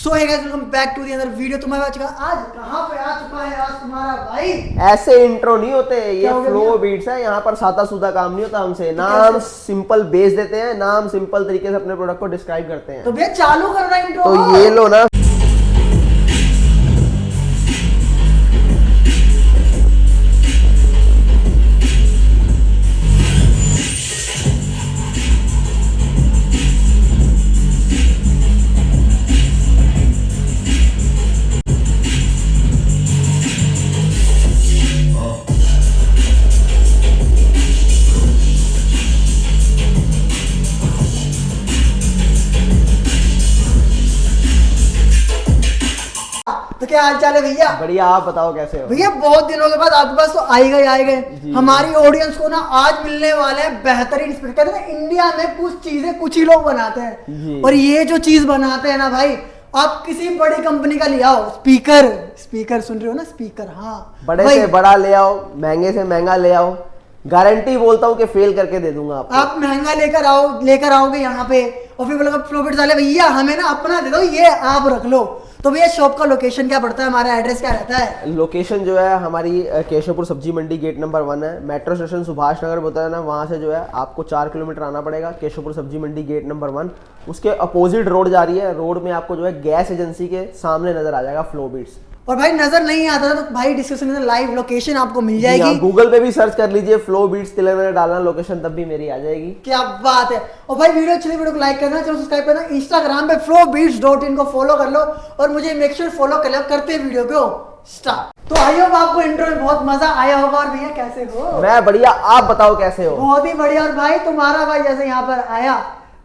So hey guys welcome back to the other video. तुम्हारे आज कहां पे आ चुका है आज तुम्हारा भाई। ऐसे इंट्रो नहीं होते, ये फ्लो बीट्स है। यहाँ पर सादा सुदा काम नहीं होता हमसे। नाम सिंपल बेस देते हैं, नाम सिंपल तरीके से अपने प्रोडक्ट को डिस्क्राइब करते हैं। तो भैया चालू करना इंट्रो। तो ये लो ना। तो क्या हाल चाल है भैया? बढ़िया, आप बताओ कैसे हो? भैया बहुत दिनों के बाद आपके पास तो आए गए। हमारी ऑडियंस को ना आज मिलने वाले हैं बेहतरीन स्पीकर। कहते हैं इंडिया में कुछ चीजें कुछ ही लोग बनाते हैं, और ये जो चीज बनाते हैं ना भाई, आप किसी बड़ी कंपनी का ले आओ स्पीकर सुन रहे हो ना, स्पीकर। हाँ, बड़े से बड़ा ले आओ, महंगे से महंगा ले आओ, गारंटी बोलता हूँ कि फेल करके दे दूंगा आपको। आप महंगा लेकर आओगे यहाँ पे, और फिर बोलोगे प्रॉफिट वाले भैया हमें ना अपना दे दो, ये आप रख लो। तो भैया शॉप का लोकेशन क्या पड़ता है, हमारा एड्रेस क्या रहता है? लोकेशन जो है हमारी केशवपुर सब्जी मंडी गेट नंबर 1 है। मेट्रो स्टेशन सुभाष नगर होता है ना, वहाँ से जो है आपको 4 किलोमीटर आना पड़ेगा। केशवपुर सब्जी मंडी गेट नंबर 1, उसके अपोजिट रोड जा रही है। रोड में आपको जो है गैस एजेंसी के सामने नजर आ जाएगा फ्लो बीट्स। और भाई नजर नहीं आता था तो भाई डिस्क्रिप्शन में लाइव लोकेशन आपको मिल जाएगी। गूगल पे भी सर्च कर लीजिए फ्लो बीट्स तिलक डालना लोकेशन, तब भी मेरी आ जाएगी। क्या बात है। और भाई वीडियो अच्छी लगी वीडियो को लाइक करना, चैनल सब्सक्राइब करना, इंस्टाग्राम पे flowbeats.in को फॉलो कर लो, और मुझे मेक श्योर फॉलो कर लो। करते हैं वीडियो को स्टार्ट। तो आई होप आपको इंट्रो में बहुत मजा आया होगा। और भैया कैसे हो? मैं बढ़िया, आप बताओ कैसे हो? बहुत ही बढ़िया। और भाई तुम्हारा भाई जैसे यहाँ पर आया,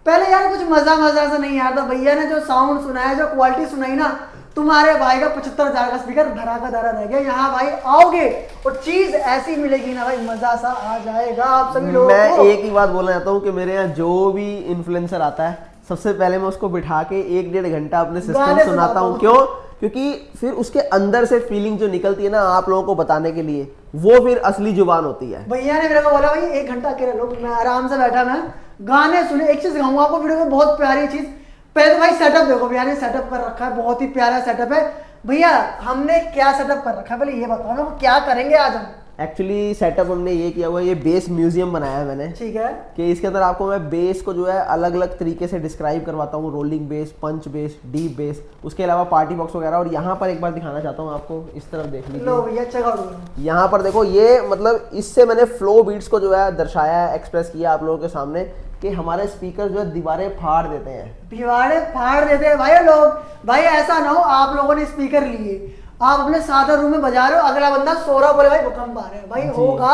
पहले यार कुछ मजा से नहीं आता। भैया ने जो साउंड सुनाया, जो क्वालिटी सुनाई ना, तुम्हारे भाई का 75,000 का स्पीकर धरा का धरा रह गया। यहाँ भाई आओगे और चीज ऐसी मिलेगी ना भाई, मजा सा आ जाएगा आप सभी लोगों को। मैं एक ही बात बोलना चाहता हूँ कि मेरे यहाँ जो भी इन्फ्लुएंसर आता है, सबसे पहले मैं उसको बिठा के 1-1.5 घंटा अपने सिस्टम सुनाता हूँ। क्यों? क्योंकि फिर उसके अंदर से फीलिंग जो निकलती है ना आप लोगों को बताने के लिए, वो फिर असली जुबान होती है। भैया ने मेरे को बोला भाई 1 घंटा अकेले लो, मैं आराम से बैठा, मैं गाने सुने। एक चीज गाऊंगा आपको वीडियो में, बहुत प्यारी चीज। पहले तो भाई सेटअप देखो, भैया ने सेटअप कर रखा है, बहुत ही प्यारा सेटअप है। भैया हमने क्या सेटअप कर रखा है पहले ये बताओ ना, क्या करेंगे आज हम? एक्चुअली सेटअप हमने ये किया हुआ है, ये बेस म्यूजियम बनाया है मैंने। ठीक है। कि इसके अंदर आपको मैं बेस को जो है अलग अलग तरीके से डिस्क्राइब करवाता हूँ। रोलिंग बेस, पंच बेस, डीप बेस, उसके अलावा पार्टी बॉक्स वगैरह। और यहाँ पर एक बार दिखाना चाहता हूँ आपको, इस तरफ देख लीजिए। लो भैया चेक यहाँ पर देखो, ये मतलब इससे मैंने फ्लो बीट्स को जो है दर्शाया है, एक्सप्रेस किया आप लोगों के सामने कि हमारे स्पीकर जो है दीवारें फाड़ देते हैं। दीवारें फाड़ देते हैं भाई लोग। भाई ऐसा ना हो आप लोगों ने स्पीकर लिए, आप अपने सादा रूम में बजा रहे हो, अगला बंदा सो रहा, बोले भाई भूकंप आ रहे हैं। भाई होगा।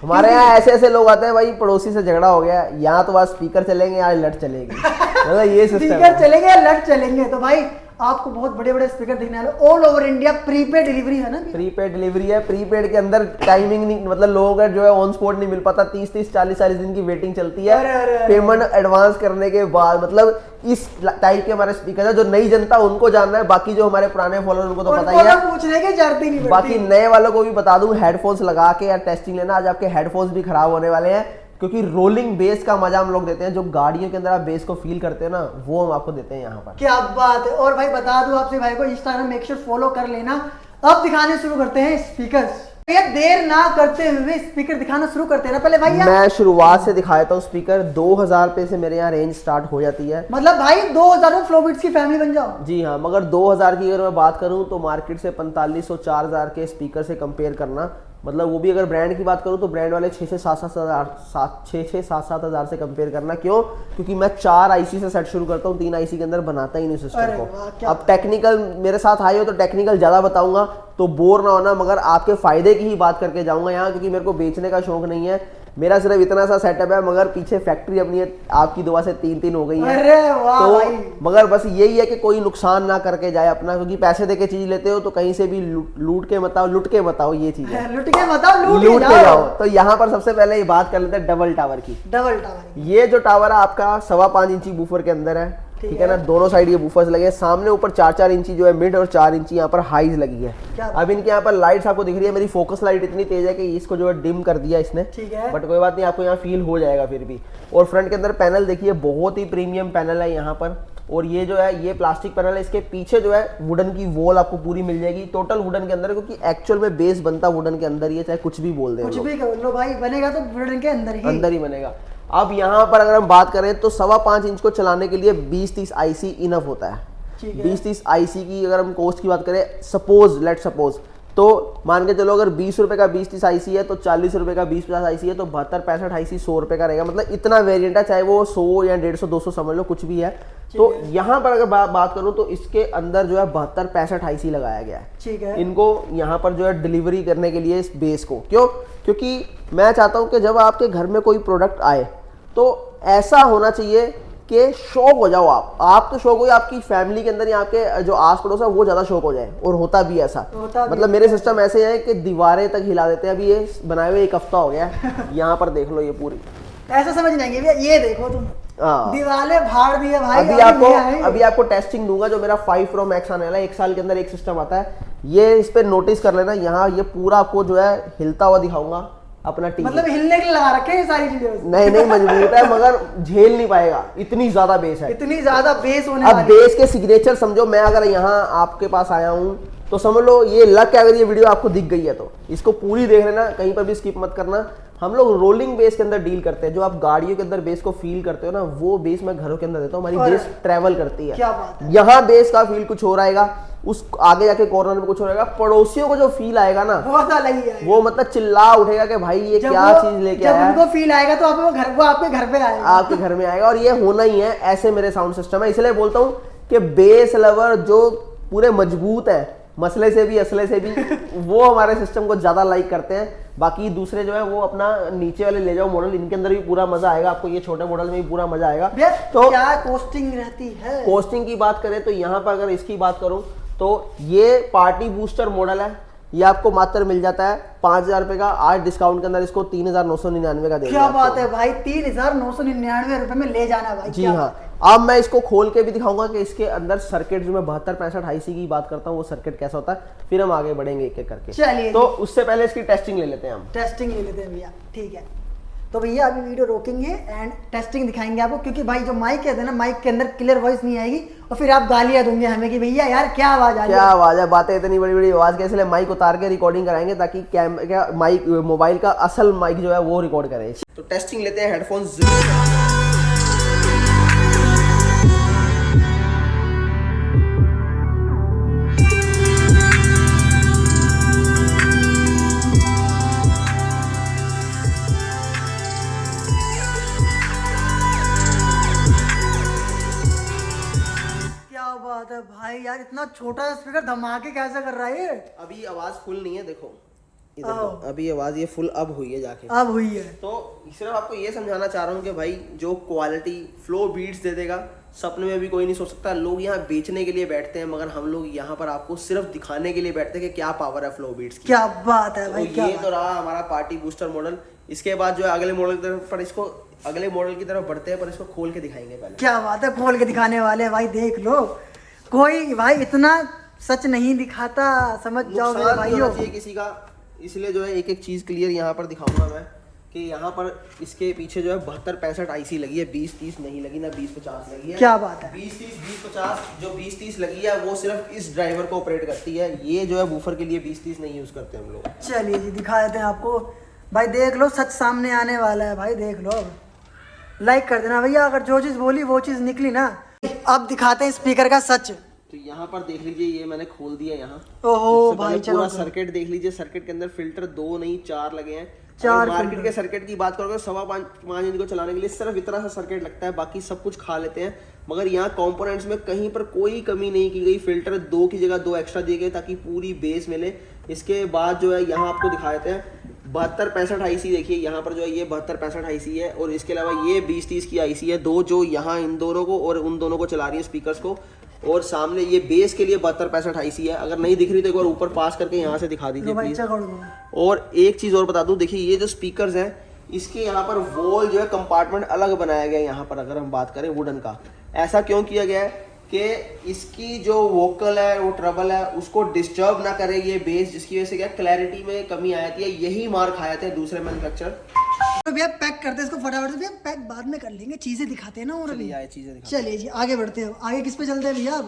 हमारे यहाँ ऐसे लोग आते हैं, भाई पड़ोसी से झगड़ा हो गया, यहाँ तो आज स्पीकर चलेंगे, आज लट चलेगी। मतलब ये सिस्टम स्पीकर चलेंगे, लट चलेंगे। तो भाई आपको बहुत बड़े बड़े स्पीकर दिखने वाले, all over India prepaid delivery है ना? प्रीपेड डिलीवरी है। प्रीपेड के अंदर टाइमिंग नहीं, मतलब लोगों का जो है ऑन स्पॉट नहीं मिल पाता। 30-30, 40-40 दिन की वेटिंग चलती है पेमेंट एडवांस करने के बाद। मतलब इस टाइप के हमारे स्पीकर है। जो नई जनता उनको जानना है, बाकी जो हमारे पुराने फॉलोअर उनको तो पता ही है, पूछने की जरूरत ही नहीं। बाकी नए वालों को भी बता दूं, हेडफोन्स लगा के यार टेस्टिंग लेना। आज आपके हेडफोन्स भी खराब होने वाले हैं, क्योंकि रोलिंग बेस का मजा हम लोग देते हैं। जो गाड़ियों के अंदर आप बेस को फील करते हैं ना, वो हम आपको देते हैं यहाँ पर। क्या बात है। और भाई बता दूं आपसे, भाई को इंस्टाग्राम मेक श्योर फॉलो कर लेना। अब दिखाने शुरू करते हैं स्पीकर्स। ये देर ना करते हुए स्पीकर दिखाना शुरू करते हैं ना पहले भाई। मैं शुरुआत से दिखाता हूँ स्पीकर। 2000 रुपए से मेरे यहाँ रेंज स्टार्ट हो जाती है। मतलब भाई 2000 में फ्लो बीट्स की फैमिली बन जाओ। जी हाँ, मगर 2000 की अगर मैं बात करूँ तो मार्केट से 4500-4000 के स्पीकर से कंपेयर करना, मतलब वो भी अगर ब्रांड की बात करूँ तो ब्रांड वाले 6-7 हज़ार से कंपेयर करना। क्यों? क्योंकि मैं 4 आईसी से सेट शुरू करता हूँ, 3 आईसी के अंदर बनाता ही नहीं सिस्टम को। अब टेक्निकल मेरे साथ आए हो तो टेक्निकल ज़्यादा बताऊंगा तो बोर ना होना, मगर आपके फायदे की ही बात करके जाऊंगा यहाँ, क्योंकि मेरे को बेचने का शौक नहीं है। मेरा सिर्फ इतना सा सेटअप है, मगर पीछे फैक्ट्री अपनी है, आपकी दुआ से 3-3 हो गई है। अरे वाह तो भाई। मगर बस यही है कि कोई नुकसान ना करके जाए अपना, क्योंकि पैसे देके चीज लेते हो तो कहीं से भी लूट के बताओ, लुट के बताओ, ये चीज है। लुट के बताओ, लूट के जाओ। तो यहाँ पर सबसे पहले ये बात कर लेते हैं डबल टावर की। डबल टावर, ये जो टावर है आपका 5.25 इंची बूफर के अंदर है। ठीक है ना, दोनों साइड ये बूफर्स लगे हैं। सामने ऊपर 4-4 इंची जो है मिड, और 4 इंची यहाँ पर हाइज लगी है। अब इनके यहाँ पर लाइट्स आपको दिख रही है। मेरी फोकस लाइट इतनी तेज है कि इसको जो है डिम कर दिया इसने। ठीक है, बट कोई बात नहीं, आपको यहाँ फील हो जाएगा फिर भी। और फ्रंट के अंदर पैनल देखिए, बहुत ही प्रीमियम पैनल है यहाँ पर। और ये जो है ये प्लास्टिक पैनल है, इसके पीछे जो है वुडन की वॉल आपको पूरी मिल जाएगी, टोटल वुडन के अंदर, क्योंकि एक्चुअल में बेस बनता वुडन के अंदर ही है, चाहे कुछ भी बोल दें, कुछ भी कर लो भाई, बनेगा तो वुडन के अंदर ही बनेगा। अब यहाँ पर अगर हम बात करें तो 5.25 इंच को चलाने के लिए 20-30 आईसी इनफ होता है। 20-30 आईसी की अगर हम कॉस्ट की बात करें, सपोज तो मान के चलो अगर 20 रुपए का 20-30 आईसी है तो 40 रुपए का 20-50 आईसी है तो 72-65 आईसी 100 रुपए का रहेगा। मतलब इतना वेरिएंट है, चाहे वो 100 या 150 200 समझ लो, कुछ भी है। तो यहाँ पर अगर बात करूँ तो इसके अंदर जो है 72-65 आईसी लगाया गया है। ठीक है, इनको यहाँ पर जो है डिलीवरी करने के लिए इस बेस को, क्यों? क्योंकि मैं चाहता हूँ कि जब आपके घर में कोई प्रोडक्ट आए तो ऐसा होना चाहिए कि शौक हो जाओ आप तो शौक हो, आपकी फैमिली के अंदर या आपके जो आस पड़ोस है वो ज्यादा शौक हो जाए। और होता भी ऐसा, मतलब मेरे सिस्टम ऐसे है कि दीवारें तक हिला देते हैं। अभी ये बनाए हुए 1 हफ्ता हो गया है। यहाँ पर देख लो, ये पूरी ऐसा समझ नहीं आएगी, ये देखो तुम, दीवारें फाड़ दी है भाई। अभी आपको टेस्टिंग दूंगा, जो मेरा 5 Pro Max आने वाला है, 1 साल के अंदर एक सिस्टम आता है, ये इस पे नोटिस कर लेना। यहाँ ये पूरा आपको जो है हिलता हुआ दिखाऊंगा अपना टीवी। मतलब हिलने के लिए लगा रखे हैं सारी चीजें? नहीं मजबूत है, मगर झेल नहीं पाएगा, इतनी ज्यादा बेस है, इतनी ज्यादा बेस होने अब बेस के सिग्नेचर समझो। मैं अगर यहाँ आपके पास आया हूँ तो समझ लो ये लक है, अगर ये वीडियो आपको दिख गई है तो इसको पूरी देख लेना, कहीं पर भी स्किप मत करना। हम लोग रोलिंग बेस के अंदर डील करते हैं, जो आप गाड़ियों के अंदर बेस को फील करते हो ना, वो बेस मैं घरों के अंदर देता हूँ। हमारी बेस ट्रेवल करती है, क्या बात है। यहाँ बेस का फील कुछ हो रहेगा, उस आगे जाके कॉर्नर में कुछ हो रहेगा, पड़ोसियों को जो फील आएगा ना वो मतलब चिल्ला उठेगा कि भाई ये क्या चीज लेके आया है। जब उनको फील आएगा तो वो आपके घर पे आएगा, आपके घर में आएगा। और ये होना ही है, ऐसे मेरे साउंड सिस्टम है। इसलिए बोलता हूँ कि बेस लवर जो पूरे मजबूत है, मसले से भी असले से भी, वो हमारे सिस्टम को ज्यादा लाइक करते हैं। बाकी दूसरे जो है वो अपना नीचे वाले ले जाओ मॉडल, इनके अंदर भी पूरा मजा आएगा आपको, ये छोटे मॉडल में भी पूरा मजा आएगा। तो क्या कॉस्टिंग रहती है? कॉस्टिंग की बात करें तो यहाँ पर अगर इसकी बात करूं तो ये पार्टी बूस्टर मॉडल है, ये आपको मात्र मिल जाता है 5,000 रुपए का। आज डिस्काउंट के अंदर इसको 3,999 का देंगे। क्या बात है भाई, 3,999 रुपए में ले जाना भाई। जी हाँ, अब मैं इसको खोल के भी दिखाऊंगा कि इसके अंदर सर्किट, जो मैं 72-65 आईसी की बात करता हूँ, वो सर्किट कैसा होता है, फिर हम आगे बढ़ेंगे एक एक करके। चलिए, तो उससे पहले इसकी टेस्टिंग ले लेते हैं हम। टेस्टिंग ले लेते हैं भैया, ठीक है। तो भैया अभी वीडियो रोकेंगे एंड टेस्टिंग दिखाएंगे आपको, क्योंकि भाई जो माइक है ना, माइक के अंदर क्लियर वॉइस नहीं आएगी और फिर आप गालियां दोगे हमें कि भैया यार क्या आवाज आ रही है, क्या आवाज है, बातें इतनी बड़ी बड़ी आवाज के, इसलिए माइक उतार के रिकॉर्डिंग कराएंगे ताकि क्या माइक मोबाइल का असल माइक जो है वो रिकॉर्ड करे। तो टेस्टिंग लेते हैं हेडफोन्स। भाई यार इतना छोटा स्पीकर धमाके कैसे कर रहा है ये? अभी आवाज फुल नहीं है, देखो इधर, अभी आवाज ये फुल अब हुई है जाके, अब हुई है। तो सिर्फ आपको ये समझाना चाह रहा हूँ कि भाई जो क्वालिटी फ्लो बीट्स दे देगा, सपने में भी कोई नहीं सोच सकता। लोग यहाँ बेचने के लिए बैठते हैं, मगर हम लोग यहाँ पर आपको सिर्फ दिखाने के लिए बैठते हैं कि क्या पावर है फ्लो बीट्स की। क्या बात है भाई, तो ये तो रहा हमारा पार्टी बूस्टर मॉडल। इसके बाद जो है अगले मॉडल की तरफ, पर इसको अगले मॉडल की तरफ बढ़ते हैं, पर इसको खोल के दिखाएंगे पहले। क्या बात है, खोल के दिखाने वाले भाई, देख लो। कोई भाई इतना सच नहीं दिखाता, समझ जाओ मेरे भाइयों किसी का, इसलिए जो है एक एक चीज क्लियर यहाँ पर दिखाऊंगा मैं कि यहाँ पर इसके पीछे जो है 72-65 आईसी लगी है, 20-30 नहीं लगी ना, 20-50 लगी है। क्या बात है, 20-30 20-50 जो 20-30 लगी है वो सिर्फ इस ड्राइवर को ऑपरेट करती है। ये जो है बूफर के लिए 20-30 नहीं यूज करते हम लोग। चलिए जी दिखा देते हैं आपको भाई, देख लो सच सामने आने वाला है भाई, देख लो। लाइक कर देना भैया, अगर जो चीज बोली वो चीज निकली ना। अब दिखाते हैं स्पीकर का सच। तो यहाँ पर देख लीजिए, ये मैंने खोल दिया यहाँ। ओहो भाई, पूरा सर्किट देख लीजिए, सर्किट के अंदर फिल्टर 2 नहीं 4 लगे हैं। 4 मार्केट के सर्किट की बात करोगे 5.25 इंच को चलाने के लिए सिर्फ इतना सा सर्किट लगता है, बाकी सब कुछ खा लेते हैं। मगर यहाँ कंपोनेंट्स में कहीं पर कोई कमी नहीं की गई, फिल्टर 2 की जगह 2 एक्स्ट्रा दिए गए ताकि पूरी बेस मिले। इसके बाद जो है यहाँ आपको दिखा देते हैं 72-65 आईसी, देखिए यहाँ पर जो है ये 72-65 आईसी है, और इसके अलावा ये 20-30 की आईसी है, 2 जो यहाँ इन दोनों को और उन दोनों को चला रही है स्पीकर्स को। और सामने ये बेस के लिए 72-65 आईसी है। अगर नहीं दिख रही तो एक बार ऊपर पास करके यहाँ से दिखा दीजिए प्लीज। और एक चीज और बता दूं, देखिए ये जो स्पीकर्स हैं, इसके यहाँ पर वॉल जो है कंपार्टमेंट अलग बनाया गया है। यहाँ पर अगर हम बात करें वुडन का, ऐसा क्यों किया गया है कि इसकी जो वोकल है, वो ट्रबल है, उसको डिस्टर्ब ना करे ये बेस, जिसकी वजह से क्या क्लैरिटी में कमी आ जाती है। यही मार खाए थे दूसरे मैन्युफैक्चरर। तो भैया पैक करते हैं इसको फटाफट से, भैया पैक बाद में कर लेंगे, चीजें दिखाते हैं ना। और चलिए आए चीजें दिखाते चलिए जी आगे बढ़ते हैं। आगे किस पे चलते हैं भैया?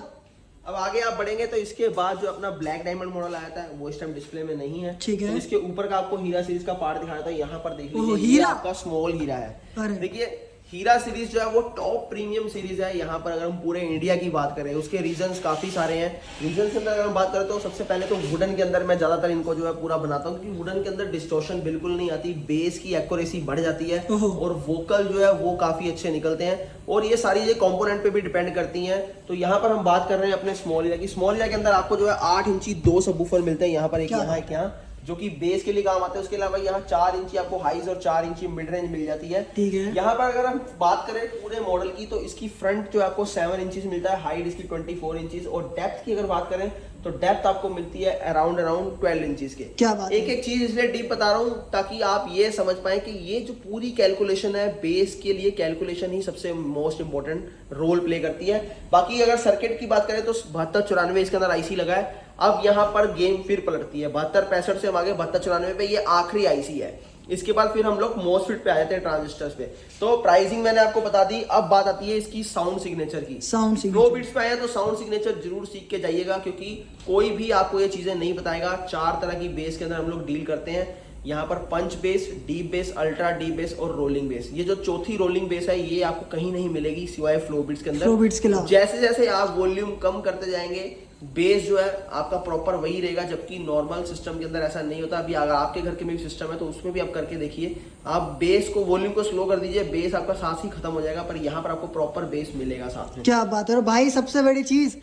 अब आगे आप बढ़ेंगे तो इसके बाद जो अपना ब्लैक डायमंड मॉडल आया था वो इस टाइम डिस्प्ले में नहीं है। ठीक है। तो इसके ऊपर का आपको हीरा सीरीज का पार्ट दिखाया था, यहाँ पर देख लीजिए हीरा आपका स्मॉल हीरा है। देखिए हीरा सीरीज जो है वो टॉप प्रीमियम सीरीज है। यहाँ पर अगर हम पूरे इंडिया की बात करें, उसके रीजंस काफी सारे हैं। रीजंस के अंदर अगर हम बात करें तो सबसे पहले तो वुडन के अंदर मैं ज्यादातर इनको जो है पूरा बनाता हूँ, क्योंकि वुडन के अंदर डिस्टॉर्शन बिल्कुल नहीं आती, बेस की एक्यूरेसी बढ़ जाती है और वोकल जो है वो काफी अच्छे निकलते हैं। और ये सारी ये कंपोनेंट पे भी डिपेंड करती हैं। तो यहाँ पर हम बात कर रहे हैं अपने स्मॉल हीरा की। स्मॉल हीरा के अंदर आपको जो है 8 इंची 2 सबवूफर मिलते हैं, यहाँ पर एक यहाँ एक यहाँ, जो कि बेस के लिए काम आते हैं। उसके अलावा यहाँ 4 इंची आपको हाइज और 4 इंची मिड रेंज मिल जाती है। ठीक है। यहाँ पर अगर हम बात करें पूरे मॉडल की तो इसकी फ्रंट जो आपको 7 इंचेस मिलता है, हाइट इसकी 24 इंचेस, और डेप्थ की अगर बात करें तो डेप्थ आपको मिलती है अराउंड 12 इंचेस के। क्या बात एक एक चीज इसलिए डीप बता रहा हूँ ताकि आप ये समझ पाए कि ये जो पूरी कैलकुलेशन है, बेस के लिए कैलकुलेशन ही सबसे मोस्ट इंपॉर्टेंट रोल प्ले करती है। बाकी अगर सर्किट की बात करें तो 7294 इसके अंदर आईसी लगा है। अब यहाँ पर गेम फिर पलटती है, 7265 से हम आगे 7294 पे, ये आखिरी आईसी है। इसके बाद फिर हम लोग मोस्टफिट पे आ जाते हैं, ट्रांजिस्टर्स पे। तो प्राइसिंग मैंने आपको बता दी। अब बात आती है इसकी साउंड सिग्नेचर की। साउंड सिग्नेचर प्रो बीट्स पे आया तो साउंड सिग्नेचर जरूर सीख के जाइएगा, क्योंकि कोई भी आपको ये चीजें नहीं बताएगा। 4 तरह की बेस के अंदर हम लोग डील करते हैं। यहाँ पर punch bass, deep bass, ultra deep bass और रोलिंग बेस। ये जो चौथी रोलिंग बेस है ये आपको कहीं नहीं मिलेगी सिवाय फ्लो बीट्स के अंदर। फ्लो बीट्स के अलावा जैसे जैसे आप वॉल्यूम कम करते जाएंगे, बेस जो है आपका प्रॉपर वही रहेगा, जबकि नॉर्मल सिस्टम के अंदर ऐसा नहीं होता। अभी अगर आपके घर के में भी सिस्टम है तो उसमें भी आप करके देखिए, आप बेस को वॉल्यूम को स्लो कर दीजिए, बेस आपका साथ ही खत्म हो जाएगा, पर यहाँ पर आपको प्रॉपर बेस मिलेगा साथ में। क्या बात है। और भाई सबसे बड़ी चीज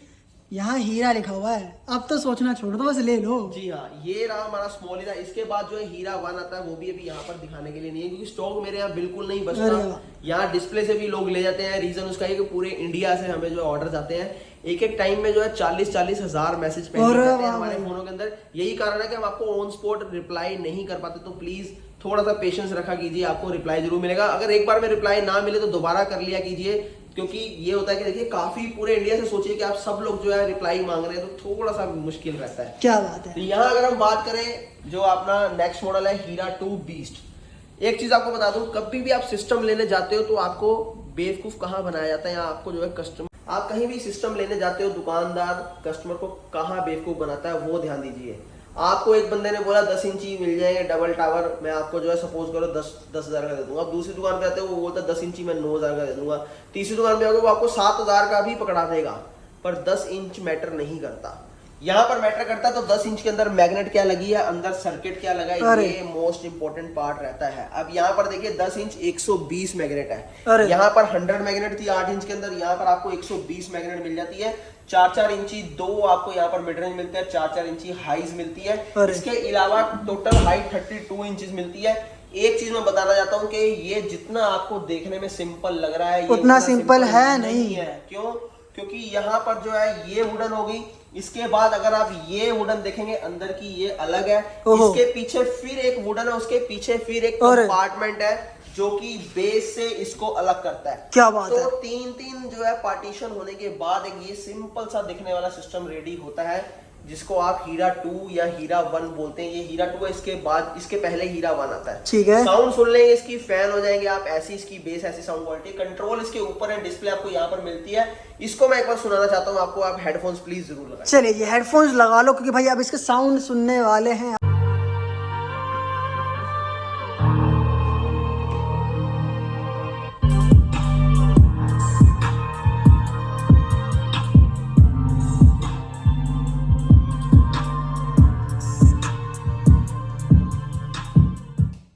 यहाँ हीरा लिखा हुआ है, अब तो सोचना छोड़ दो, बस ले लो। जी हाँ, ये रहा हमारा स्मॉल हीरा। इसके बाद जो है हीरा 1 आता है, वो भी अभी यहाँ पर दिखाने के लिए नहीं है, क्योंकि स्टॉक मेरे यहाँ बिल्कुल नहीं बचता। यहाँ डिस्प्ले से भी लोग ले जाते हैं। रीजन उसका है कि पूरे इंडिया से हमें जो ऑर्डर आते हैं, एक एक टाइम में जो है 40-40 हजार मैसेज पेंडिंग रहते हैं हमारे फोनों के अंदर। यही कारण है कि हम आपको ऑन स्पॉट रिप्लाई नहीं कर पाते। तो प्लीज थोड़ा सा पेशेंस रखा कीजिए, आपको रिप्लाई जरूर मिलेगा। अगर एक बार में रिप्लाई ना मिले तो दोबारा कर लिया कीजिए, क्योंकि ये होता है कि देखिए काफी पूरे इंडिया से सोचिए कि आप सब लोग जो है रिप्लाई मांग रहे हैं, तो थोड़ा सा मुश्किल रहता है। क्या बात है। तो यहाँ अगर हम बात करें जो अपना नेक्स्ट मॉडल है हीरा 2 बीस्ट। एक चीज आपको बता दूं, कभी भी आप सिस्टम लेने जाते हो तो आपको बेवकूफ कहाँ बनाया जाता है, यहाँ आपको जो है कस्टमर, आप कहीं भी सिस्टम लेने जाते हो दुकानदार कस्टमर को कहाँ बेवकूफ बनाता है वो ध्यान दीजिए। आपको एक बंदे ने बोला 10 इंची मिल जाएंगे डबल टावर, मैं आपको जो है सपोज करो 10,000 का दे दूंगा। अब दूसरी दुकान पे आते हो वो बोलता है 10 इंची मैं 9,000 का दे दूंगा। तीसरी दुकान पे आओगे वो आपको 7,000 का भी पकड़ा देगा, पर 10 इंच मैटर नहीं करता। यहाँ पर मैटर करता है तो 10 इंच के अंदर मैग्नेट क्या लगी है, अंदर सर्किट क्या लगा है, ये मोस्ट इंपोर्टेंट पार्ट रहता है। अब यहाँ पर देखिए 10 इंच 120 मैग्नेट है, यहाँ पर 100 मैग्नेट थी 8 इंच के अंदर, यहाँ पर आपको 120 मैग्नेट मिल जाती है। 4-4 इंची 2 आपको यहाँ पर मिड रेंज मिलते हैं, 4-4 इंची हाइज मिलती है। इसके अलावा टोटल हाइट 32 इंचेस मिलती है। एक चीज मैं बताना चाहता हूँ कि ये जितना आपको देखने में सिंपल लग रहा है, ये उतना सिंपल है नहीं है। क्यों? क्योंकि यहाँ पर जो है ये वुडन होगी, इसके बाद अगर आप ये वुडन देखेंगे अंदर की ये अलग है, इसके पीछे फिर एक वुडन है, उसके पीछे फिर एक कंपार्टमेंट है जो कि बेस से इसको अलग करता है। क्या बात है। तो 3-3 जो है पार्टीशन होने के बाद एक ये सिंपल सा दिखने वाला सिस्टम रेडी होता है, जिसको आप हीरा 2 या हीरा 1 बोलते हैं। ये हीरा 2 है, इसके बाद इसके पहले हीरा 1 आता है। ठीक है। साउंड सुन लेंगे इसकी, फैन हो जाएंगे आप, ऐसी इसकी बेस, ऐसी साउंड क्वालिटी। कंट्रोल इसके ऊपर है, डिस्प्ले आपको यहाँ पर मिलती है। इसको मैं एक बार सुनाना चाहता हूँ आपको, आप हेडफोन्स प्लीज जरूर लगाएं। चलिए ये हेडफोन्स लगा लो, क्योंकि भाई अब इसके साउंड सुनने वाले हैं।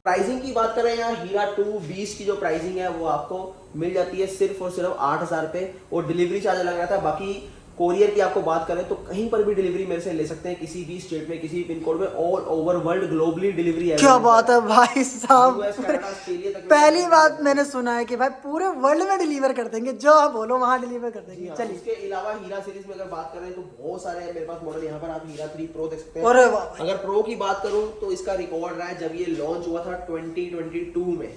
प्राइसिंग की बात करें, यहाँ हीरा 2 20 की जो प्राइसिंग है वो आपको मिल जाती है सिर्फ और सिर्फ 8,000 पे, और डिलीवरी चार्ज लग रहा था। बाकी कोरियर की आपको बात करें तो कहीं पर भी डिलीवरी मेरे से ले सकते हैं, किसी भी स्टेट में, किसी भी पिन कोड में, all over world globally delivery है। क्या बात है भाई साहब, पहली तक बात मैंने सुना है कि भाई पूरे वर्ल्ड में डिलीवर कर देंगे, जो आप बोलो वहां डिलीवर कर देंगे। चलिए इसके अलावा हीरा सीरीज में अगर बात करें तो बहुत सारे मेरे पास मॉडल, यहाँ पर आप हीरा 3 प्रो देख सकते हैं। अरे वाह। अगर प्रो की बात करूं तो इसका रिकॉर्ड रहा है जब ये लॉन्च हुआ था 2022 में,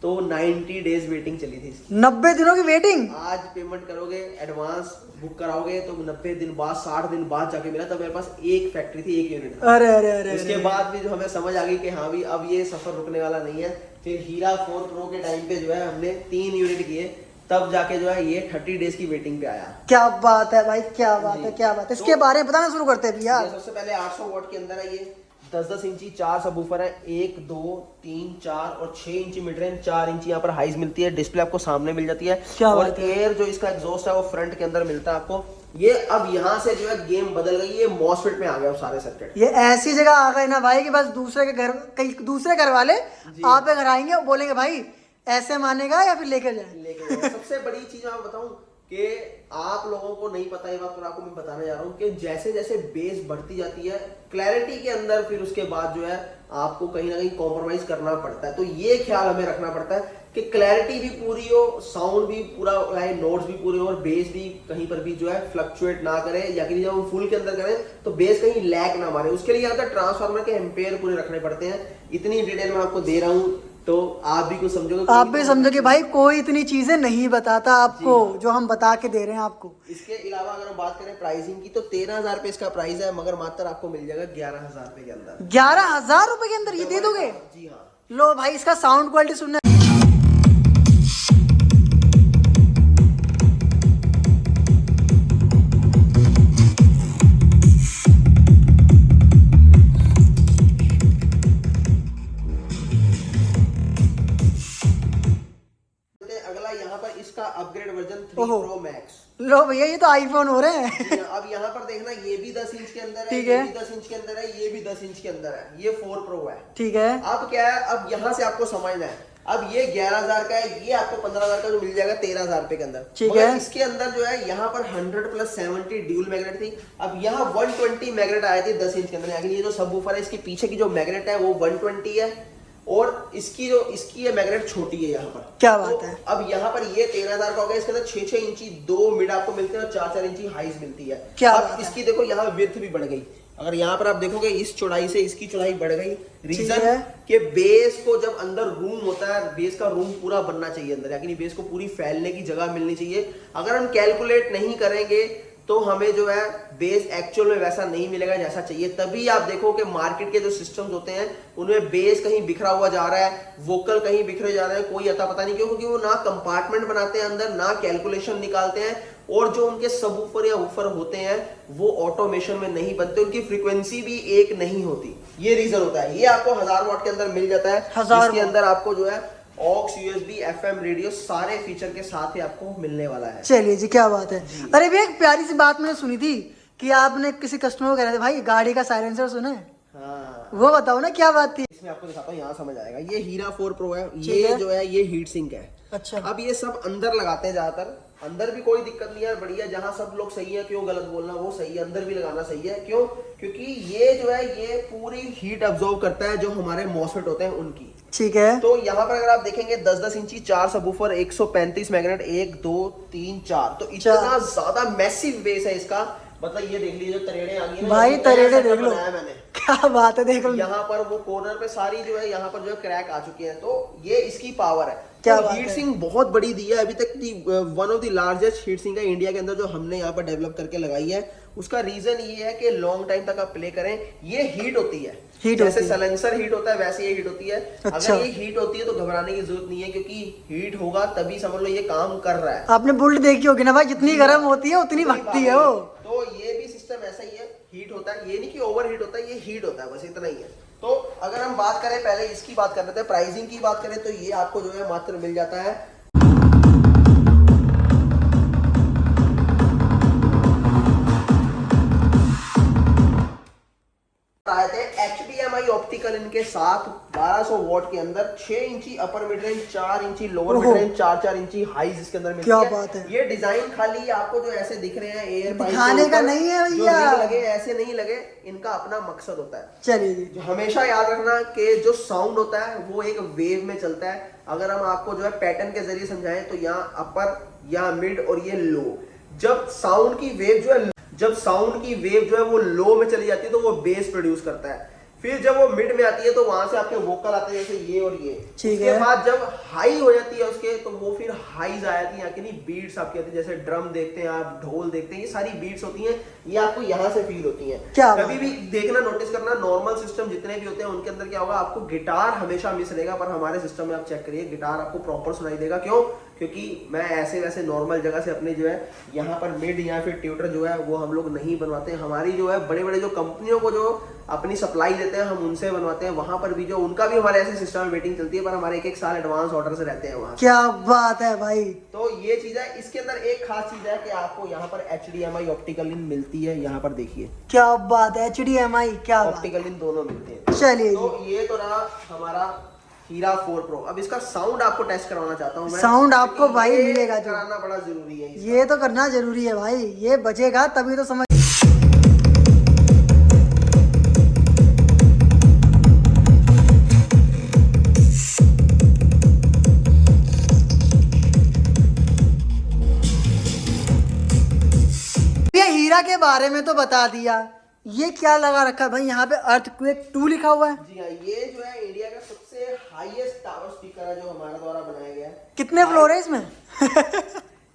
तो 90 डेज वेटिंग चली थी इसकी। 90 दिनों की वेटिंग। आज पेमेंट करोगे, एडवांस बुक कराओगे तो 90 दिन बाद, 60 दिन बाद जाके मिला। तब मेरे पास एक फैक्ट्री थी, एक यूनिट था। अरे अरे अरे उसके बाद भी जो हमें समझ आ गई कि हाँ भी अब ये सफर रुकने वाला नहीं है, फिर हीरा 4 प्रो के टाइम पे जो है हमने 3 यूनिट किए, तब जाके जो है ये 30 डेज की वेटिंग पे आया। क्या बात है भाई, क्या बात है, क्या बात है। इसके बारे में बताना शुरू करते हैं भैया। सबसे पहले 800 वॉट के अंदर है ये, 10-10 इंची 4 सबवूफर है, 1 2 3 4 और 6 इंची मिड रेंज, 4 इंची यहाँ पर हाइज मिलती है। डिस्प्ले आपको सामने मिल जाती है। और एयर जो इसका एग्जॉस्ट है वो फ्रंट के अंदर मिलता है आपको। ये अब यहाँ से जो है गेम बदल गई, ये मॉसफेट में आ गया सारे सर्किट। ये ऐसी जगह आ गए ना भाई कि बस दूसरे के घर, कहीं दूसरे घर वाले आप पे घर आएंगे और बोलेंगे भाई ऐसे मानेगा या फिर लेकर जाए। सबसे बड़ी चीज मैं बताऊं कि आप लोगों को नहीं पता, ये बात पर आपको मैं बताने जा रहा हूँ कि जैसे जैसे बेस बढ़ती जाती है क्लैरिटी के अंदर, फिर उसके बाद जो है आपको कहीं ना कहीं कॉम्प्रोमाइज करना पड़ता है। तो ये ख्याल हमें रखना पड़ता है कि क्लैरिटी भी पूरी हो, साउंड भी पूरा आए, नोट्स भी पूरे हो और बेस भी कहीं पर भी जो है फ्लक्चुएट ना करे, या कि जब हम फुल के अंदर करें तो बेस कहीं लैग ना मारे। उसके लिए यहाँ पर ट्रांसफार्मर के एम्पेयर पूरे रखने पड़ते हैं। इतनी डिटेल में आपको दे रहा हूँ तो आप भी कुछ समझो, आप भी समझो कि भाई कोई इतनी चीजें नहीं बताता आपको जो हम बता के दे रहे हैं आपको। इसके अलावा अगर हम बात करें प्राइसिंग की तो 13,000 रुपए इसका प्राइस है, मगर मात्र आपको मिल जाएगा 11,000 रुपए के अंदर। 11,000 रुपए के अंदर ये दे दोगे? जी हाँ। लो भाई, इसका साउंड क्वालिटी सुनना। अगला यहाँ पर इसका अपग्रेड वर्जन 3 प्रो मैक्स। लो भैया, ये तो आईफोन हो रहे हैं। अब यहाँ पर देखना, ये भी 10 इंच के अंदर है, ठीक ये है, भी 10 इंच के अंदर है, ये भी 10 इंच के अंदर है, ये 4 प्रो है। ठीक है। अब क्या है, अब यहाँ से आपको समझना है, अब ये 11,000 का है, ये आपको 15,000 का जो मिल जाएगा 13,000 रुपए के अंदर। ठीक है। इसके अंदर जो है यहाँ पर 100+70 ड्यूल मैग्नेट थी। अब यहाँ 120 मैग्नेट आए थे 10 इंच के अंदर। ये जो सबवूफर है इसके पीछे की जो मैग्नेट है वो 120 है और इसकी ये मैग्नेट छोटी है यहाँ पर। क्या बात है। अब यहाँ पर ये 13,000 का हो गया। इसके अंदर 6-6 इंची 2 मिड आपको मिलते हैं और 4-4 इंची हाइज मिलती है। क्या अब इसकी देखो यहाँ विड्थ भी बढ़ गई। अगर यहाँ पर आप देखोगे इस चौड़ाई से इसकी चौड़ाई बढ़ गई। रीजन कि बेस को जब अंदर रूम होता है, बेस का रूम पूरा बनना चाहिए अंदर, यानी बेस को पूरी फैलने की जगह मिलनी चाहिए। अगर हम कैलकुलेट नहीं करेंगे तो हमें जो है बेस एक्चुअल में वैसा नहीं मिलेगा जैसा चाहिए। तभी आप देखो कि मार्केट के जो सिस्टम्स होते हैं उनमें बेस कहीं बिखरा हुआ जा रहा है, वोकल कहीं बिखरे जा रहे हैं, कोई अता पता नहीं क्यों, क्योंकि वो ना कंपार्टमेंट बनाते हैं अंदर, ना कैलकुलेशन निकालते हैं, और जो उनके सबवूफर या वूफर होते हैं वो ऑटोमेशन में नहीं बनते, उनकी फ्रीक्वेंसी भी एक नहीं होती। ये रीजन होता है। ये आपको 1000 वॉट के अंदर मिल जाता है, जिसके अंदर आपको जो है ऑक्स, यूएसबी, एफएम रेडियो सारे फीचर के साथ ही आपको मिलने वाला है। चलिए जी, क्या बात है। अरे भैया, एक प्यारी सी बात मैंने सुनी थी कि आपने किसी कस्टमर को कह रहे थे भाई गाड़ी का साइलेंसर सुना है। हाँ, वो बताओ ना क्या बात थी। इसमें आपको दिखाता हूँ, यहाँ समझ आएगा। ये हीरा 4 प्रो है, ये जो है ये हीट सिंक है। अच्छा। अब ये सब अंदर लगाते हैं ज्यादातर, अंदर भी कोई दिक्कत नहीं है, बढ़िया। जहां सब लोग सही है, क्यों गलत बोलना, वो सही है, अंदर भी लगाना सही है। क्यों? क्योंकि ये जो है ये पूरी हीट अब्जॉर्व करता है जो हमारे मॉसफेट होते हैं उनकी। ठीक है। तो यहाँ पर अगर आप देखेंगे 10-10 इंची 4 सबवूफर, 135 मैग्नेट, 1 2 3 4, तो इतना ज्यादा मैसिव बेस है इसका। मतलब ये देख लीजिए जो तरेड़े आ गई भाई, तरेड़े देख लो, मैंने क्या बात है, देख लो। यहाँ पर वो कॉर्नर पे सारी जो है यहाँ पर जो है क्रैक आ चुकी है। तो ये इसकी पावर है। क्या तो हीट सिंक बहुत बड़ी दी है, अभी तक की one of the largest heat sink है इंडिया के अंदर जो हमने यहाँ पर डेवलप करके लगाई है। उसका रीजन ये है कि लॉन्ग टाइम तक आप प्ले करें। ये हीट होती है, जैसे साइलेंसर हीट होता है वैसे ये हीट होती है। अच्छा। अगर ये हीट होती है तो घबराने की जरूरत नहीं है, क्योंकि हीट होगा तभी समझ लो ये काम कर रहा है। आपने बुलेट देखी होगी ना भाई, जितनी गर्म होती है उतनी भगती है वो। तो ये भी सिस्टम ऐसा ही है, हीट होता है। ये नहीं कि ओवर हीट होता है, ये हीट होता है, बस इतना ही है। तो अगर हम बात करें, पहले इसकी बात कर लेते हैं, प्राइसिंग की बात करें तो ये आपको जो है मात्र मिल जाता है आए थे HDMI ऑप्टिकल इनके साथ 1200 वॉट के अंदर, 6 इंची अपर मिड रेंज, 4 इंची लोअर मिड रेंज, 4-4 इंची हाइज इसके अंदर मिलती है। क्या बात है। ये डिजाइन खाली आपको जो ऐसे दिख रहे हैं एयर दिखाने का नहीं है भैया, लगे ऐसे नहीं लगे, इनका अपना मकसद होता है। चलिए जी, हमेशा याद रखना कि जो साउंड होता है वो एक वेव में चलता है। अगर हम आपको जो है पैटर्न के जरिए समझाएं तो यहाँ अपर, यहाँ मिड और ये लो। जब साउंड की वेव जो है वो लो में चली जाती है तो वो बेस प्रोड्यूस करता है। फिर जब वो मिड में आती है तो वहां से आपके वोकल आते हैं, जैसे ये और ये। ठीक उसके है। बाद जब हाई हो जाती है उसके, तो वो फिर हाईज आ जाती है, यहाँ की नहीं बीट्स आपकी आती है, जैसे ड्रम देखते हैं आप, ढोल देखते हैं, ये सारी बीट्स होती हैं, ये आपको यहाँ से फील होती हैं। क्या कभी भी देखना, नोटिस करना, नॉर्मल सिस्टम जितने भी होते हैं उनके अंदर क्या होगा, आपको गिटार हमेशा मिस रहेगा, पर हमारे सिस्टम में आप चेक करिए गिटार आपको प्रॉपर सुनाई देगा। क्यों? क्योंकि मैं ऐसे वैसे नॉर्मल जगह से अपने जो है यहाँ पर मिड या फिर ट्यूटर जो है वो हम लोग नहीं बनवाते हैं। हमारी जो है बड़े बड़े जो कंपनियों को जो अपनी सप्लाई देते हैं हम उनसे बनवाते हैं, वहां पर भी जो उनका भी हमारे ऐसे सिस्टम में वेटिंग चलती है, पर हमारे एक साल एडवांस ऑर्डर से रहते हैं वहां। क्या बात है भाई। तो ये चीज है। इसके अंदर एक खास चीज है कि आपको यहाँ पर HDMI ऑप्टिकल इन मिलती है, यहाँ पर देखिए क्या बात है, HDMI क्या बात। ऑप्टिकल इन दोनों मिलते हैं। चलिए तो ये तो रहा हमारा हीरा 4 Pro। अब इसका साउंड आपको टेस्ट करवाना चाहता हूँ मैं। साउंड आपको क्योंकि भाई ये मिलेगा जो, कराना बड़ा जरूरी है। ये तो करना जरूरी है भाई, ये बजेगा तभी तो समझ। ये हीरा के बारे में तो बता दिया, ये क्या लगा रखा है भाई यहाँ पे, अर्थक्वेक 2 लिखा हुआ है। जी हाँ, ये जो है इंडिया का सबसे हाईएस्ट टावर स्पीकर है जो हमारे द्वारा बनाया गया है। कितने फ्लोर है इसमें?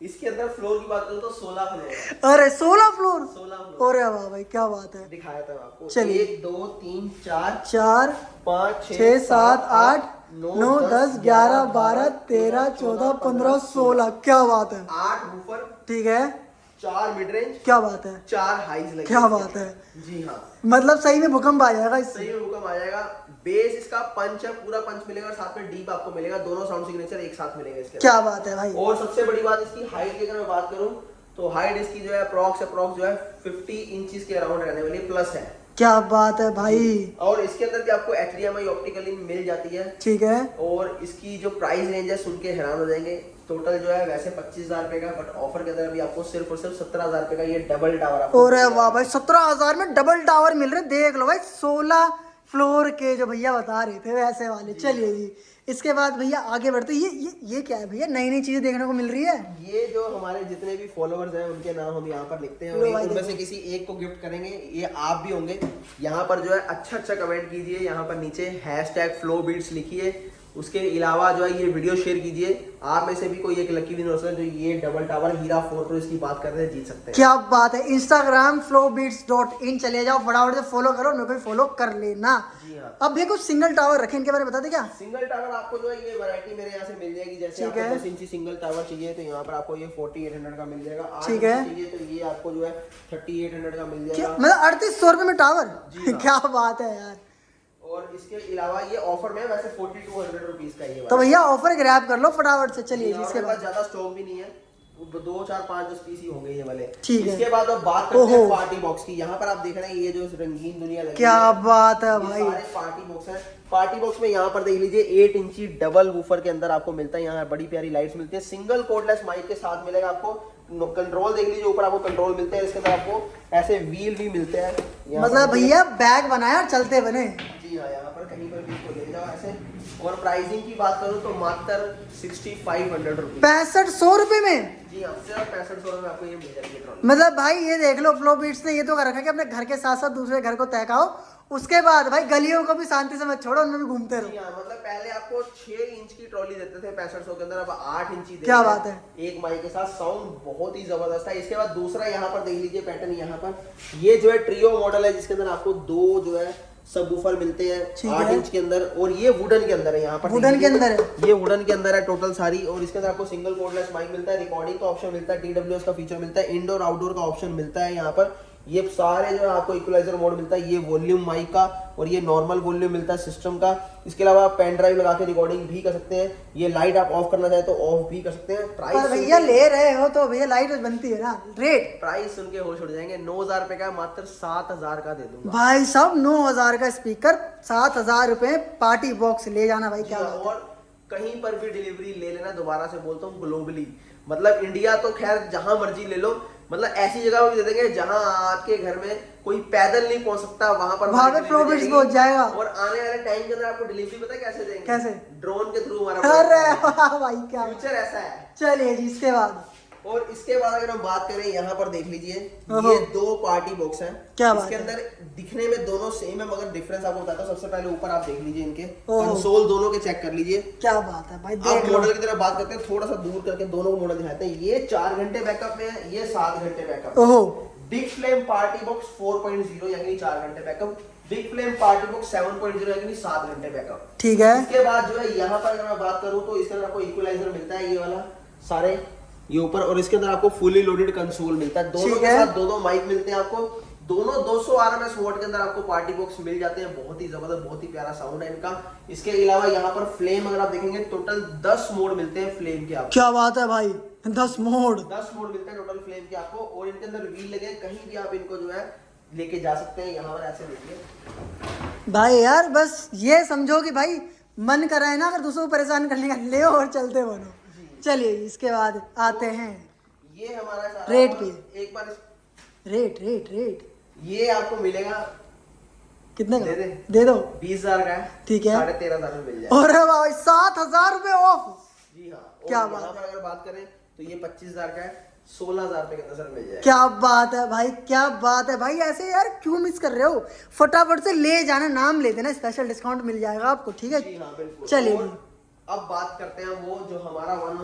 इसके अंदर फ्लोर की बात करूं तो 16 फ्लोर है। अरे 16 फ्लोर। 16 फ्लोर। अरे वाह भाई क्या बात है। दिखाया था मैं आपको। चलिए। 1 2 3 4 4 5 6 7 8 9 10 11 12 13 14 15 16। क्या बात है। 8 वूफर, ठीक है। 4 मिड रेंज, क्या बात है। 4 हाईज लगे। क्या बात है। जी हाँ, मतलब सही में भूकंप आ जाएगा इससे। सही में भूकंप आ जाएगा। बेस इसका पंच है, पूरा पंच मिलेगा और साथ में डीप आपको मिलेगा, दोनों साउंड सिग्नेचर एक साथ मिलेंगे इसके। क्या बात है भाई। और सबसे बड़ी बात इसकी हाइट की अगर मैं बात करूं तो हाइट इसकी जो है अप्रॉक्स जो है 50 इंचेस के अराउंड रहने वाली प्लस है। क्या बात है भाई। और इसके अंदर भी आपको HDMI ऑप्टिकल इन मिल जाती है। ठीक है। और इसकी जो प्राइस रेंज है सुन के हैरान हो जाएंगे। टोटल जो है वैसे 25,000 रुपए का, बट ऑफर के अंदर भी आपको सिर्फ और सिर्फ 17,000 रुपए का ये डबल टावर आपको। अरे वाह भाई, 17,000 में डबल टावर मिल रहे। देख लो भाई, 16 फ्लोर के जो भैया बता रहे थे वैसे वाले। चलिए जी, इसके बाद भैया आगे बढ़ते। ये क्या है भैया, नई नई चीजें देखने को मिल रही है। ये जो हमारे जितने भी फॉलोअर्स हैं उनके नाम हम यहाँ पर लिखते हैं, और उनमें से किसी एक को गिफ्ट करेंगे। ये आप भी होंगे। यहाँ पर जो है अच्छा कमेंट कीजिए, यहाँ पर नीचे #FlowBeats लिखिए। उसके अलावा जो है ये वीडियो शेयर कीजिए। आप में से भी कोई एक लकी विनर है जो ये डबल टावर हीरा 4 Pro इसकी बात कर रहे हैं, जीत सकते हैं। क्या बात है। Instagram flowbeats.in चले जाओ, फटाफट से फॉलो करो, मेरे को फॉलो कर लेना। जी हाँ। अब भी कुछ सिंगल टावर रखे, इनके बारे में बता दे क्या। सिंगल टावर आपको जो है ये वैरायटी मेरे यहाँ से मिल जाएगी। जैसे आपको 10 इंची सिंगल टावर चाहिए तो यहाँ पर आपको ये 4800 का मिल जाएगा। 8 ठीक है। चाहिए तो ये आपको जो है 3800 का मिल क्या जाएगा। मतलब 3800 रुपए में टावर। जी हाँ। क्या बात है यार। और इसके अलावा ये ऑफर में वैसे 4200 रुपीज का ये तो भैया ऑफर ग्रैब कर लो फटाफट से। चलिए और इसके मेरे बाद पास ज्यादा स्टॉक भी नहीं है, 2 4 5 10 पीस ही होंगे ये वाले। ठीक है। इसके बाद अब बात करते हैं पार्टी बॉक्स की। यहाँ पर आप देख रहे हैं ये जो रंगीन दुनिया लगी क्या है, बात है ये भाई। सारे पार्टी बॉक्स है। पार्टी बॉक्स में यहाँ पर देख लीजिए 8 इंची डबल वूफर के अंदर आपको मिलता है। यहाँ बड़ी प्यारी लाइट्स मिलती है, सिंगल कोडलेस माइक के साथ मिलेगा आपको। कंट्रोल देख लीजिए, ऊपर आपको कंट्रोल मिलते हैं, इसके अंदर आपको ऐसे व्हील भी मिलते हैं। मतलब भैया बैग बनाया और चलते बने। जी हाँ, यहाँ पर कहीं पर भी इसको ले जाओ ऐसे। और प्राइसिंग की बात करूँ तो मात्र 6500 रुपीज। 6500 रुपए में। जी हाँ, सिर्फ 6500 में आपको ये मिल जाएगी ट्रॉली। मतलब भाई ये देख लो, फ्लोबीट्स ने ये तो कर रखा है कि अपने घर के साथ साथ दूसरे घर को तहकाओ, उसके बाद भाई गलियों को भी शांति से मत छोड़ो, उनमें भी घूमते रहो। जी हाँ, मतलब पहले आपको 6 इंच की ट्रॉली देते थे 6500 के अंदर, अब 8 इंची दे क्या रहे हैं। बात है। एक माइक के साथ साउंड बहुत ही जबरदस्त है। इसके बाद दूसरा यहाँ पर देख लीजिए पैटर्न, यहाँ पर ये जो है ट्रियो मॉडल है जिसके अंदर आपको 2 जो है सबवूफर मिलते हैं 8 इंच के अंदर, और ये वुडन के अंदर है। यहाँ पर वुडन के अंदर है, ये वुडन के अंदर है टोटल सारी। और इसके अंदर आपको सिंगल कोडलेस माइक मिलता है, रिकॉर्डिंग का ऑप्शन मिलता है, TWS का फीचर मिलता है, इंडोर आउटडोर का ऑप्शन मिलता है। यहाँ पर ये सारे जो है आपको इक्वलाइजर मोड मिलता है, ये वॉल्यूम माइक का, और ये नॉर्मल वॉल्यूम मिलता है सिस्टम का। इसके अलावा आप पेन ड्राइव लगा के रिकॉर्डिंग भी कर सकते हैं। ये लाइट आप ऑफ करना चाहे तो ऑफ भी कर सकते हैं। पर भैया ले रहे हो तो भैया लाइट बनती है ना। रेट प्राइस सुन के होश उड़ जाएंगे। 9000 रुपए का, मात्र 7000 का दे दूंगा भाई साहब। 9000 का स्पीकर, 7000 रुपए पार्टी बॉक्स ले जाना भाई। क्या बात है। और कहीं पर भी डिलीवरी ले लेना, दोबारा से बोलता हूँ ग्लोबली, मतलब इंडिया तो खैर जहां मर्जी ले लो, मतलब ऐसी जगह भी दे देंगे जहां आपके घर में कोई पैदल नहीं पहुंच सकता, वहां पर फ्लोबीट्स पहुंच जाएगा। और आने वाले टाइम के अंदर आपको डिलीवरी पता है कैसे देंगे? कैसे? ड्रोन के थ्रू हमारा अरे वाह भाई क्या फ्यूचर ऐसा है। चलिए जी, इसके बाद और इसके बाद अगर हम बात करें, यहाँ पर देख लीजिए, ओहो। ये 2 पार्टी बॉक्स हैं। क्या बात इसके है? अंदर दिखने में दोनों सेम है, मगर डिफरेंस आपको बताता हूँ। सबसे पहले ऊपर आप देख लीजिए, इनके ओहो। कंसोल दोनों के चेक कर लीजिए। क्या बात है भाई, अब देख लो। मॉडल की तरफ बात करते हैं, थोड़ा सा दूर करके दोनों मॉडल दिखाते हैं। ये 4 घंटे बैकअप में है, ये 7 घंटे बैकअप। ओहो। बिग फ्लेम पार्टी बॉक्स 4.0 यानी 4 घंटे backup. Big flame party box 7.0 यानी 7 घंटे बैकअप। ठीक है। इसके बाद जो है यहाँ पर अगर मैं बात करूँ तो इसके अंदर आपको इक्वलाइजर मिलता है, ये वाला सारे ये ऊपर, और इसके अंदर आपको फुली लोडेड कंसोल मिलता है। दोनों ठीक के है। साथ 2-2 माइक मिलते हैं आपको। दोनों 200 RMS वोट के अंदर आपको पार्टी बॉक्स मिल जाते हैं। बहुत ही जबरदस्त, बहुत ही प्यारा साउंड है इनका। इसके अलावा यहाँ पर फ्लेम अगर आप देखेंगे, टोटल 10 मोड मिलते हैं फ्लेम के आपको। क्या बात है भाई, 10 मोड। 10 मोड मिलते हैं टोटल फ्लेम के आपको। और इनके अंदर व्हील लगे हैं, कहीं भी आप इनको जो है लेके जा सकते हैं। यहाँ पर ऐसे देखिए भाई यार बस ये समझो कि भाई मन कर रहा है ना, अगर दूसरों को परेशान करने का, ले और चलते बनो। चलिए इसके बाद आते हैं ये हमारा सारा रेट पे। एक बार रेट ये आपको मिलेगा कितने का? दे दे दो। 20,000 का है। ठीक है। 13,500 में मिल जाएगा। और भाई 7,000 रुपए ऑफ। जी हाँ। और क्या यहाँ बात पर अगर बात करें तो ये 25,000 का है, 16,000 रुपए के अंदर सर मिल जाएगा। क्या बात है भाई, क्या बात है भाई, ऐसे यार क्यों मिस कर रहे हो? फटाफट से ले जाना, नाम ले देना, स्पेशल डिस्काउंट मिल जाएगा आपको। ठीक है जी हाँ बिल्कुल। चलिए और अब बात करते हैं वो जो हमारा वन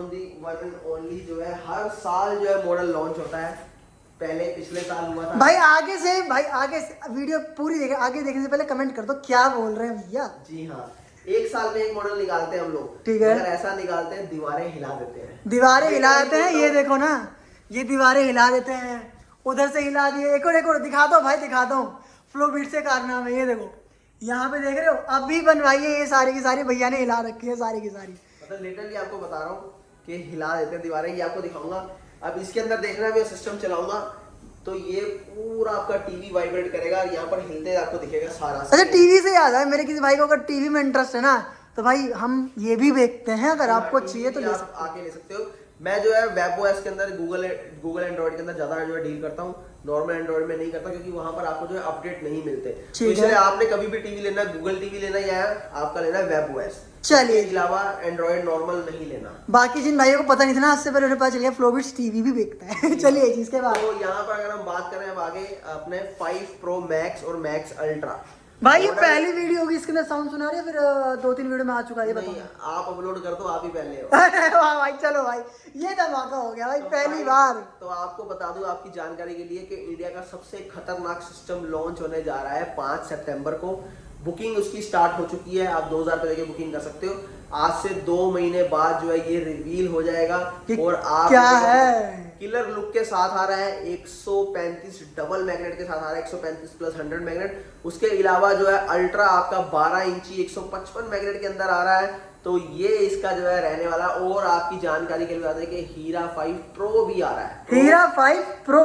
एंड ओनली जो है, हर साल जो है मॉडल लॉन्च होता है। पहले पिछले साल हुआ था भाई। आगे से वीडियो पूरी देखे, आगे देखने से पहले कमेंट कर दो क्या बोल रहे हैं भैया। जी हाँ। एक साल में एक मॉडल निकालते हैं हम लोग। ठीक है। अगर ऐसा निकालते हैं, दीवारें हिला देते हैं। दीवारें हिला देते हैं, ये देखो ना, ये दीवारें हिला देते हैं, उधर से हिला दिए। एक और दिखा दो भाई, दिखा दो। फ्लो बीट से कारनाम है, ये देखो यहाँ पे देख रहे हो, अभी बनवाई है ये सारी की सारी, भैया ने हिला रखी है सारी की सारी। मतलब लिटरली आपको बता रहा हूँ कि हिला देते हैं दीवारें। ये आपको दिखाऊंगा। अब इसके अंदर देखना है, मैं सिस्टम चलाऊंगा तो ये पूरा आपका टीवी वाइब्रेट करेगा और यहाँ पर हिलते आपको दिखेगा सारा। अच्छा, टीवी से याद है, मेरे किसी भाई को अगर टीवी में इंटरेस्ट है ना, तो भाई हम ये भी देखते हैं, अगर आपको चाहिए तो ले आप आके ले सकते हो। मैं जो है WebOS के अंदर गूगल एंड्रॉइड के अंदर ज्यादा जो है डील करता हूँ। नॉर्मल एंड्रॉइड में नहीं करता, क्योंकि वहां पर आपको जो है अपडेट नहीं मिलते। तो इसलिए आपने कभी भी टीवी लेना, गूगल टीवी लेना या आपका लेना WebOS। चलिए इसके अलावा एंड्रॉइड नॉर्मल नहीं लेना। बाकी जिन भाइयों को पता नहीं था ना, उससे पहले उन्हें पता चल गया फ्लोबिट्स टीवी भी बेचता है। चलिए जी इसके बाद तो यहाँ पर अगर हम बात करें अब आगे अपने 5 Pro Max और Max Ultra। भाई ये पहली वीडियो होगी, इसके अंदर साउंड सुना रही है, फिर 2-3 वीडियो में आ चुका है, ये नहीं, बताओ। आप अपलोड कर दो, आप ही पहले हो। अरे वाह भाई, चलो भाई ये धमाका हो गया भाई, पहली बार। तो आपको बता दूं आपकी जानकारी के लिए कि इंडिया का सबसे खतरनाक सिस्टम लॉन्च होने जा रहा है 5 सितंबर को। बुकिंग उसकी स्टार्ट हो चुकी है। आप 2,000 रुपए देके बुकिंग कर सकते हो। आज से 2 महीने बाद जो है ये रिवील हो जाएगा। और आप क्या है, किलर लुक के साथ आ रहा है। 135 डबल मैग्नेट के साथ आ रहा है, 135 प्लस 100 मैग्नेट। उसके अलावा जो है अल्ट्रा आपका 12 इंची 155 मैग्नेट के अंदर आ रहा है। तो ये इसका जो है रहने वाला। और आपकी जानकारी के लिए बता दें कि हीरा 5 प्रो भी आ रहा है। हीरा 5 प्रो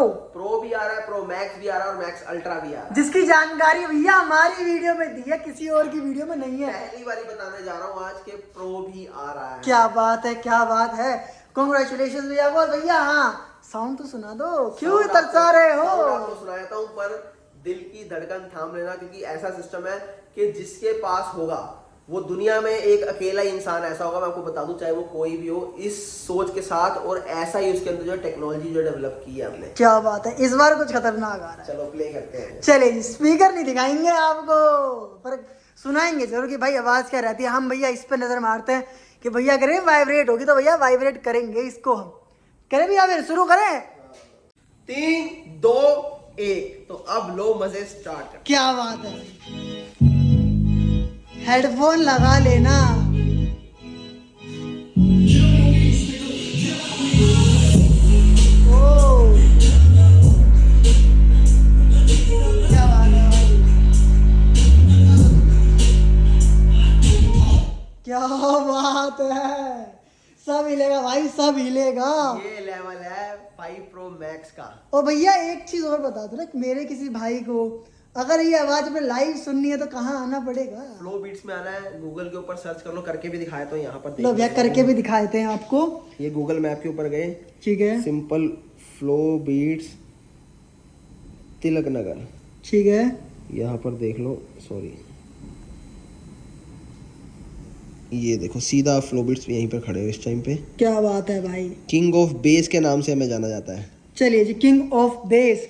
भी आ रहा है, प्रो मैक्स भी आ रहा है और मैक्स अल्ट्रा भी आ रहा है। जिसकी जानकारी भैया हमारी वीडियो में दी है, किसी और की वीडियो में नहीं है। पहली बार बताने जा रहा हूँ आज के प्रो भी आ रहा है। क्या बात है, क्या बात है, कांग्रेचुलेशंस भैया। और भैया हाँ साउंड तो सुना दो, क्यों तरसा रहे हो? आपको सुनाता हूँ, पर दिल की धड़कन थाम लेना, क्योंकि ऐसा सिस्टम है कि जिसके पास होगा वो दुनिया में एक अकेला इंसान ऐसा होगा, मैं आपको बता दूं, चाहे वो कोई भी हो, इस सोच के साथ और ऐसा ही उसके अंदर जो टेक्नोलॉजी जो डेवलप की है हमने। क्या बात है, इस बार कुछ खतरनाक आ रहा है। चलो प्ले करते हैं। चले जी, स्पीकर नहीं दिखाएंगे आपको, पर सुनाएंगे जरूर कि भाई आवाज क्या रहती है। हम भैया इस पे नजर मारते हैं कि भैया करें वाइब्रेट होगी, तो भैया वाइब्रेट करेंगे इसको। हम करें भैया, फिर शुरू करें। 3, 2, 1। तो अब लो मजे स्टार्ट। क्या बात है, हेडफोन लगा लेना। ओ क्या बात है भाई, क्या बात है, सब हिलेगा भाई, सब हिलेगा। ये लेवल है 5 Pro Max का। और भैया एक चीज और बता दो ना, मेरे किसी भाई को अगर ये आवाज में लाइव सुननी है तो कहाँ आना पड़ेगा? फ्लो बीट्स में आना है, गूगल के ऊपर सर्च कर लो, करके भी दिखाया तो यहाँ पर लो भैया करके भी दिखाए थे आपको। ये गूगल मैप के ऊपर गए, ठीक है, simple flow beats Tilak Nagar, ठीक है, यहाँ पर देख लो। सॉरी, ये देखो सीधा फ्लोबिट्स भी यहीं पर खड़े हो इस टाइम पे। क्या बात है भाई, किंग ऑफ बेस के नाम से हमें जाना जाता है। चलिए जी, किंग ऑफ बेस।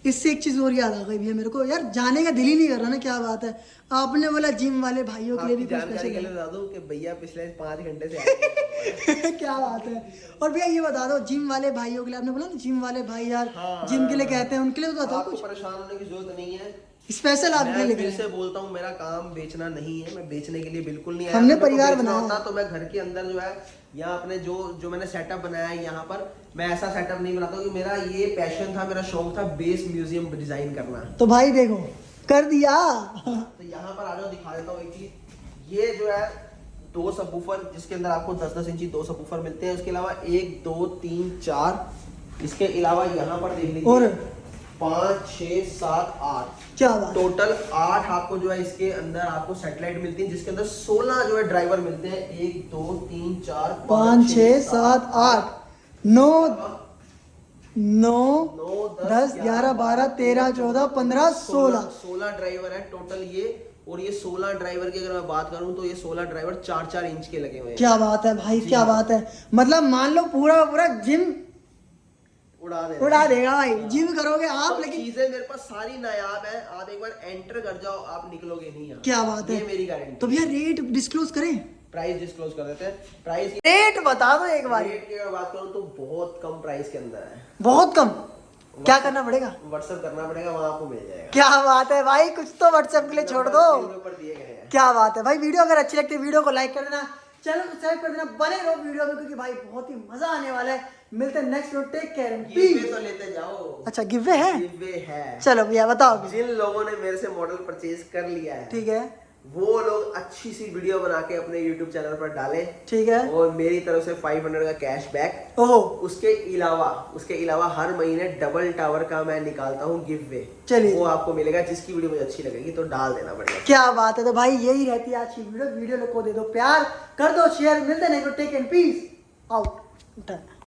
इससे एक चीज और याद आ गई भैया मेरे को, यार जाने का दिल ही नहीं कर रहा ना। क्या बात है, आपने बोला जिम वाले भाइयों के लिए भी कुछ जानकारी के लिए स्पेशल बता दूं कि भैया पिछले 5 घंटे से आए क्या बात है। और भैया ये बता दो, जिम वाले भाइयों के लिए आपने बोला ना, जिम वाले भाई यार हाँ, जिम के लिए कहते हैं, उनके लिए तो बताओ आपको कुछ परेशान होने की जरूरत नहीं है। स्पेशल आपके मैं लिए फिर लिख से रहे हैं। बोलता हूँ, मेरा काम बेचना नहीं है, मैं बेचने के लिए बिल्कुल नहीं आया। हमने अगर मेरे को परिवार बेचना बनाया होता है। तो मैं घर के अंदर जो है, यहाँ अपने जो मैंने सेटअप बनाया है यहाँ पर, मैं ऐसा सेटअप नहीं बनाता हूँ। कि मेरा ये पैशन था, मेरा शौक था बेस म्यूजियम डिजाइन करना। तो भाई देखो कर दिया। तो यहाँ पर आ जाओ, दिखा देता हूँ एक चीज। ये जो है 2 सबवूफर, जिसके अंदर आपको 10-10 इंची 2 सबवूफर मिलते हैं। उसके अलावा 1 2 3 4, इसके अलावा यहाँ पर देख लीजिए और 5 6 7 8, क्या बात है। टोटल 8 आपको जो है इसके अंदर आपको सैटेलाइट मिलती है, जिसके अंदर 16 जो है ड्राइवर मिलते हैं। 1 2 3 4 5 6 7 8 9 10 11 12 13 14 15 16 ड्राइवर है टोटल ये। और ये 16 ड्राइवर की अगर मैं बात करूं तो ये 16 ड्राइवर 4-4 इंच के लगे हुए हैं। क्या बात है भाई, क्या बात है। मतलब मान लो पूरा पूरा जिम उड़ा देगा भाई, जिम करोगे आप। लेकिन चीजें मेरे पास सारी नायाब है, आप एक बार एंटर कर जाओ, आप निकलोगे नहीं यहाँ। क्या बात है, ये मेरी गारंटी। तो भैया रेट डिस्क्लोज करें, प्राइस डिस्क्लोज कर देते हैं। प्राइस रेट बता दो एक बार। रेट की अगर बात करूं तो बहुत कम प्राइस के अंदर है। बहुत कम, क्या करना पड़ेगा? व्हाट्सएप करना पड़ेगा, वहां आपको मिल जाएगा। क्या बात है भाई, कुछ तो व्हाट्सएप के लिए छोड़ दो। स्क्रीन के ऊपर दिए गए हैं। क्या बात है भाई। वीडियो अगर अच्छी लगती है वीडियो को लाइक कर देना, चैनल को सब्सक्राइब कर देना, बने रहो वीडियो में क्योंकि भाई बहुत ही मजा आने वाला है। मिलते हैं next video, take care and give तो लेते जाओ। अच्छा गिव है, गिव है। चलो भैया बताओ अभी। जिन लोगों ने मेरे से मॉडल परचेज कर लिया है, ठीक है, वो लोग अच्छी सी वीडियो बना के अपने YouTube चैनल पर डालें। ठीक है, और मेरी तरफ से 500 का कैश बैक। ओहो, उसके अलावा हर महीने डबल टावर का मैं निकालता हूँ गिव वे। चलिए वो आपको मिलेगा, जिसकी वीडियो मुझे अच्छी लगेगी तो डाल देना पड़ेगा। क्या बात है। तो भाई यही रहती है आज की वीडियो। वीडियो को दे दो प्यार, कर दो शेयर। मिलते नहीं तो टेक एंड पीस आउट।